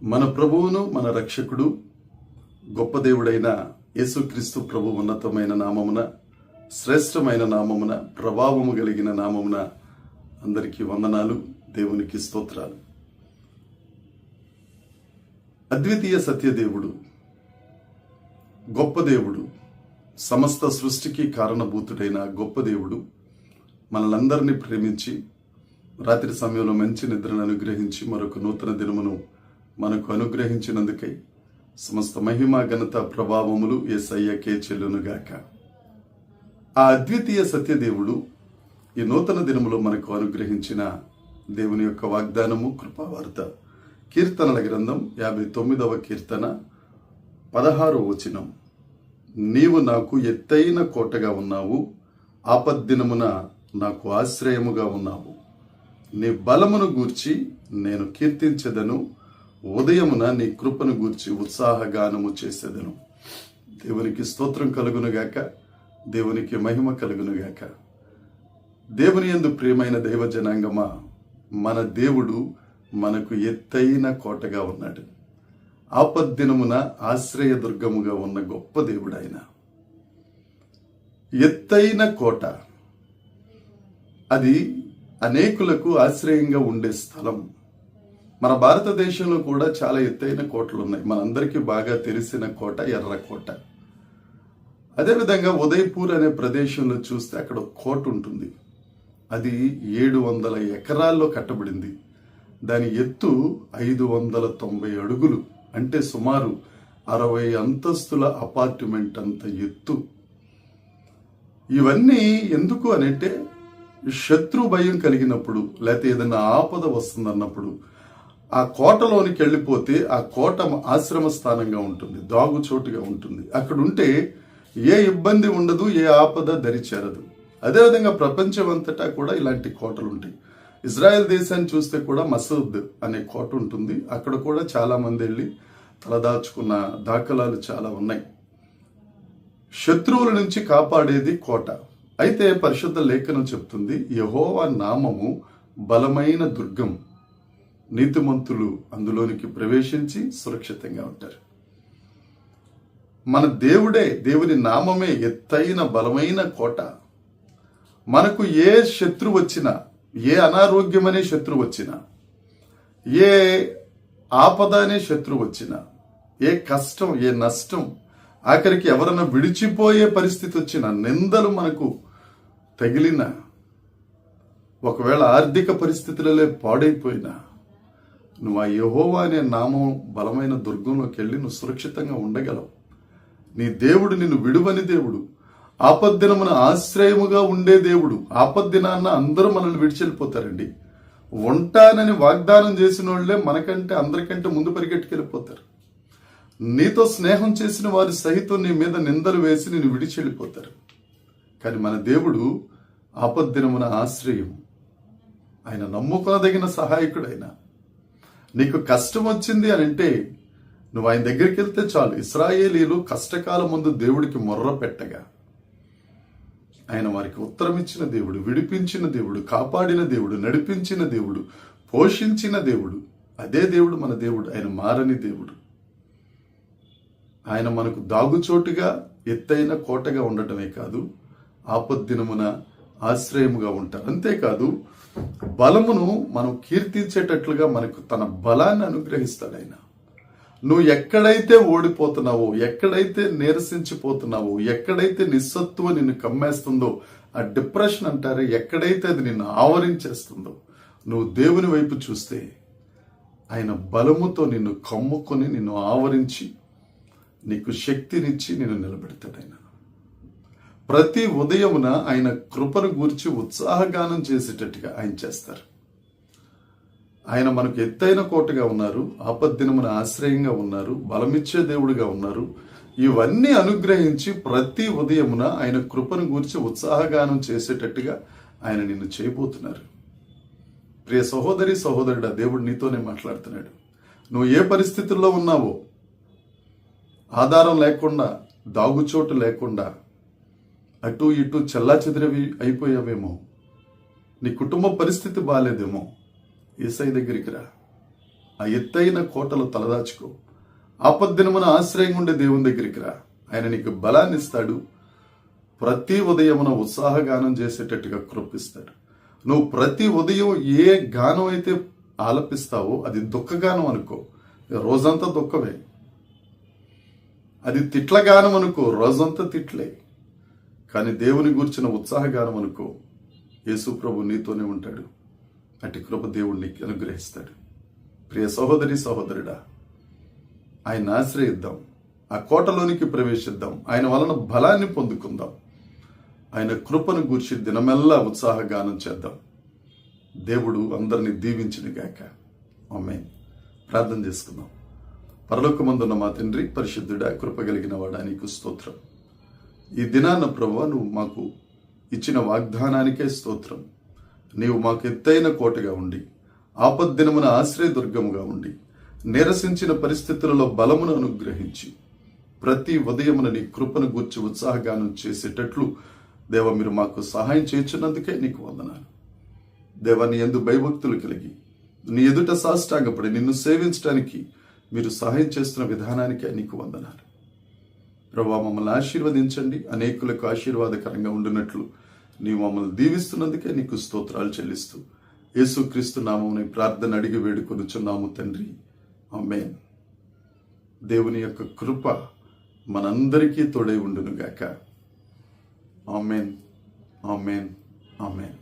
మన ప్రభువును మన రక్షకుడు గొప్ప దేవుడైన యేసుక్రీస్తు ప్రభు ఉన్నతమైన నామమున, శ్రేష్టమైన నామమున, ప్రభావము కలిగిన నామమున అందరికీ వందనాలు, దేవునికి స్తోత్రాలు. అద్వితీయ సత్యదేవుడు, గొప్ప దేవుడు, సమస్త సృష్టికి కారణభూతుడైన గొప్ప దేవుడు మనలందరినీ ప్రేమించి రాత్రి సమయంలో మంచి నిద్రను అనుగ్రహించి మరొక నూతన దినమును మనకు అనుగ్రహించినందుకై సమస్త మహిమ, ఘనత, ప్రభావములు యేసయ్యకే చెల్లునుగాక. ఆ అద్వితీయ సత్యదేవుడు ఈ నూతన దినములో మనకు అనుగ్రహించిన దేవుని యొక్క వాగ్దానము, కృపావార్త. కీర్తనల గ్రంథం 59వ కీర్తన 16వ వచనం. నీవు నాకు ఎత్తైన కోటగా ఉన్నావు, ఆపద్దినమున నాకు ఆశ్రయముగా ఉన్నావు. నీ బలమును గూర్చి నేను కీర్తించెదను, ఉదయమున నీ కృపను గూర్చి ఉత్సాహగానము చేసేదను. దేవునికి స్తోత్రం కలుగునుగాక, దేవునికి మహిమ కలుగునుగాక. దేవుని యందు ప్రియమైన దైవ జనాంగమా, మన దేవుడు మనకు ఎత్తైన కోటగా ఉన్నాడు. ఆపద్దినమున ఆశ్రయదుర్గముగా ఉన్న గొప్ప దేవుడు ఆయన. ఎత్తైన కోట, అది అనేకులకు ఆశ్రయంగా ఉండే స్థలం. మన భారతదేశంలో కూడా చాలా ఎత్తైన కోటలు ఉన్నాయి. మనందరికీ బాగా తెలిసిన కోట ఎర్రకోట. అదేవిధంగా ఉదయపూర్ అనే ప్రదేశంలో చూస్తే అక్కడ కోట ఉంటుంది. అది 700 ఎకరాల్లో కట్టబడింది. దాని ఎత్తు 590 అడుగులు, అంటే సుమారు 60 అంతస్తుల అపార్ట్మెంట్ అంత ఎత్తు. ఇవన్నీ ఎందుకు అనంటే, శత్రు భయం కలిగినప్పుడు, లేకపోతే ఏదైనా ఆపద వస్తుందన్నప్పుడు ఆ కోటలోనికి వెళ్ళిపోతే ఆ కోట ఆశ్రమ స్థానంగా ఉంటుంది, దాగుచోటుగా ఉంటుంది. అక్కడ ఉంటే ఏ ఇబ్బంది ఉండదు, ఏ ఆపద దరిచేరదు. అదేవిధంగా ప్రపంచం అంతటా కూడా ఇలాంటి కోటలు ఉంటాయి. ఇజ్రాయెల్ దేశాన్ని చూస్తే కూడా మసూద్ అనే కోట ఉంటుంది. అక్కడ కూడా చాలా మంది వెళ్ళి తలదాచుకున్న దాఖలాలు చాలా ఉన్నాయి. శత్రువుల నుంచి కాపాడేది కోట. అయితే పరిశుద్ధ లేఖనం చెప్తుంది, యెహోవా నామము బలమైన దుర్గం, నీతిమంతులు అందులోనికి ప్రవేశించి సురక్షితంగా ఉంటారు. మన దేవుడే, దేవుని నామమే ఎత్తైన బలమైన కోట. మనకు ఏ శత్రు వచ్చినా, ఏ అనారోగ్యం అనే శత్రు వచ్చినా, ఏ ఆపద అనే శత్రు వచ్చినా, ఏ కష్టం, ఏ నష్టం, ఆఖరికి ఎవరైనా విడిచిపోయే పరిస్థితి వచ్చినా, నిందలు మనకు తగిలిన, ఒకవేళ ఆర్థిక పరిస్థితులలో పాడైపోయినా, నువ్వు ఆ యెహోవా అనే నామం బలమైన దుర్గంలోకి వెళ్ళి నువ్వు సురక్షితంగా ఉండగలవు. నీ దేవుడు నిన్ను విడువని దేవుడు, ఆపద్దినమున ఆశ్రయముగా ఉండే దేవుడు. ఆపద్దినాన్న అందరూ మనల్ని విడిచెళ్ళిపోతారండి. ఉంటానని వాగ్దానం చేసిన వాళ్ళే మనకంటే అందరికంటే ముందు పరిగెట్టుకెళ్ళిపోతారు. నీతో స్నేహం చేసిన వారి సహితం నీ మీద నిందలు వేసి నిన్ను విడిచెళ్ళిపోతారు. కానీ మన దేవుడు ఆపద్దినమున ఆశ్రయం, ఆయన నమ్ముకొనదగిన సహాయకుడైన. నీకు కష్టం వచ్చింది అని అంటే నువ్వు ఆయన దగ్గరికి వెళ్తే చాలు. ఇశ్రాయేలీలు కష్టకాలం ముందు దేవుడికి మొర్ర పెట్టగా ఆయన వారికి ఉత్తరం ఇచ్చిన దేవుడు, విడిపించిన దేవుడు, కాపాడిన దేవుడు, నడిపించిన దేవుడు, పోషించిన దేవుడు. అదే దేవుడు మన దేవుడు. ఆయన మారని దేవుడు. ఆయన మనకు దాగుచోటుగా, ఎత్తైన కోటగా ఉండటమే కాదు, ఆపద్దినమున ఆశ్రయముగా ఉంటారు. అంతేకాదు, బలమును మనం కీర్తించేటట్లుగా మనకు తన బలాన్ని అనుగ్రహిస్తాడు ఆయన. నువ్వు ఎక్కడైతే ఓడిపోతున్నావో, ఎక్కడైతే నీరసించిపోతున్నావో, ఎక్కడైతే నిస్సత్తువ నిన్ను కమ్మేస్తుందో, ఆ డిప్రెషన్ అంటారే, ఎక్కడైతే అది నిన్ను ఆవరించేస్తుందో, నువ్వు దేవుని వైపు చూస్తే ఆయన బలముతో నిన్ను కమ్ముకొని, నిన్ను ఆవరించి, నీకు శక్తినిచ్చి నిన్ను నిలబెడతాడు ఆయన. ప్రతి ఉదయమున ఆయన కృపను గూర్చి ఉత్సాహగానం చేసేటట్టుగా ఆయన చేస్తారు. ఆయన మనకు ఎత్తైన కోటగా ఉన్నారు, ఆపద్దినమున ఆశ్రయంగా ఉన్నారు, బలమిచ్చే దేవుడిగా ఉన్నారు. ఇవన్నీ అనుగ్రహించి ప్రతి ఉదయమున ఆయన కృపను గూర్చి ఉత్సాహగానం చేసేటట్టుగా ఆయన నిన్ను చేయబోతున్నారు. ప్రియ సహోదరి, సహోదరుడా, దేవుడు నీతోనే మాట్లాడుతున్నాడు. నువ్వు ఏ పరిస్థితుల్లో ఉన్నావో, ఆధారం లేకుండా, దాగుచోటు లేకుండా, అటు ఇటు చెల్లాచెదిరవి అయిపోయావేమో, నీ కుటుంబ పరిస్థితి బాగాలేదేమో, యేసయ్య దగ్గరికి రా. ఆ ఎత్తైన కోటలో తలదాచుకో. ఆపద్దినమున ఆశ్రయంగా ఉండే దేవుని దగ్గరికి రా. ఆయన నీకు బలాన్ని ఇస్తాడు. ప్రతి ఉదయమున ఉత్సాహగానం చేసేటట్టుగా కృపిస్తాడు. నువ్వు ప్రతి ఉదయం ఏ గానం అయితే ఆలపిస్తావో అది దుఃఖగానం అనుకో, రోజంతా దుఃఖమే. అది తిట్లగానం అనుకో, రోజంతా తిట్లే. కానీ దేవుని గూర్చిన ఉత్సాహగానం అనుకో, యేసు ప్రభు నీతోనే ఉంటాడు. అట్టి కృప దేవుడు నీకు అనుగ్రహిస్తాడు. ప్రియ సహోదరి సహోదరుడా, ఆయన ఆశ్రయిద్దాం, ఆ కోటలోనికి ప్రవేశిద్దాం, ఆయన వలన బలాన్ని పొందుకుందాం, ఆయన కృపను గూర్చి దినమెల్లా ఉత్సాహగానం చేద్దాం. దేవుడు అందరినీ దీవించునుగాక. ఆమేన్. ప్రార్థన చేసుకుందాం. పరలోకమందున్న మా తండ్రి, పరిశుద్ధుడా, కృప కలిగిన వాడా, నీకు స్తోత్రం. ఈ దినాన్న ప్రభువా, నువ్వు మాకు ఇచ్చిన వాగ్దానానికే స్తోత్రం. నీవు మాకు ఎత్తైన కోటగా ఉండి, ఆపద్దినమున ఆశ్రయదుర్గముగా ఉండి, నిరసించిన పరిస్థితులలో బలమును అనుగ్రహించి, ప్రతి ఉదయమున నీ కృపను గూర్చి ఉత్సాహగానం చేసేటట్లు దేవ మీరు మాకు సహాయం చేయించినందుకే నీకు వందనాలు. దేవ, నీ యందు భయభక్తులు కలిగి నీ ఎదుట సాష్టాంగపడి నిన్ను సేవించడానికి మీరు సహాయం చేస్తున్న విధానానికే నీకు వందనాలు. ప్రభువా, మమ్మల్ని ఆశీర్వదించండి. అనేకులకు ఆశీర్వాదకరంగా ఉండినట్లు నీవు మమ్మల్ని దీవిస్తున్నందుకే నీకు స్తోత్రాలు చెల్లిస్తూ యేసుక్రీస్తు నామమున ప్రార్థన అడిగి వేడుకొనుచున్నాము తండ్రి. ఆమేన్. దేవుని యొక్క కృప మనందరికీ తోడై ఉండునుగాక. ఆమేన్, ఆమేన్, ఆమేన్.